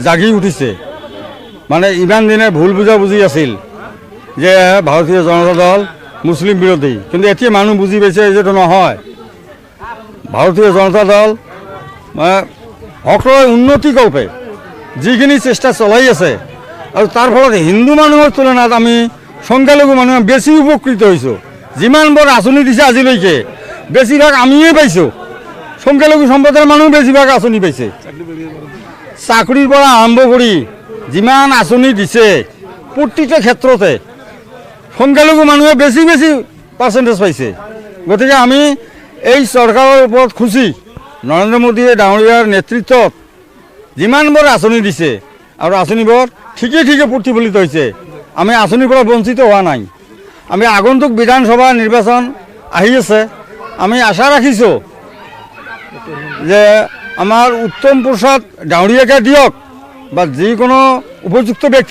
জাগি উঠিছে। মানে ইমান দিনে ভুল বুজাবুজি আছিল যে ভাৰতীয় জনতা দল মুছলিম বিৰোধী, কিন্তু এতিয়া মানুহ বুজি পাইছে যেটো নহয়। ভাৰতীয় জনতা দল সকলোৰে উন্নতিকল্পে যিখিনি চেষ্টা চলাই আছে আৰু তাৰ ফলত হিন্দু মানুহৰ তুলনাত আমি সংখ্যালঘু মানুহ বেছি উপকৃত হৈছোঁ। যিমানবোৰ আঁচনি দিছে আজিলৈকে বেছিভাগ আমিয়ে পাইছোঁ। সংখ্যালঘু সম্প্ৰদায়ৰ মানুহ বেছিভাগ আঁচনি পাইছে। চাকৰিৰ পৰা আৰম্ভ কৰি যিমান আঁচনি দিছে প্ৰতিটো ক্ষেত্ৰতে সংখ্যালঘু মানুহে বেছি বেছি পাৰ্চেণ্টেজ পাইছে। গতিকে আমি এই চৰকাৰৰ ওপৰত খুচি নৰেন্দ্ৰ মোদীয়ে ডাঙৰীয়াৰ নেতৃত্বত যিমানবোৰ আঁচনি দিছে আৰু আঁচনিবোৰ ঠিকে ঠিকে প্ৰতিফলিত হৈছে। আমি আঁচনিৰ পৰা বঞ্চিত হোৱা নাই। আমি আগন্তুক বিধানসভা নিৰ্বাচন আহি আছে, আমি আশা ৰাখিছোঁ যে আমাৰ উত্তম প্ৰসাদ ডাঙৰীয়াকে দিয়ক বা যিকোনো উপযুক্ত ব্যক্তি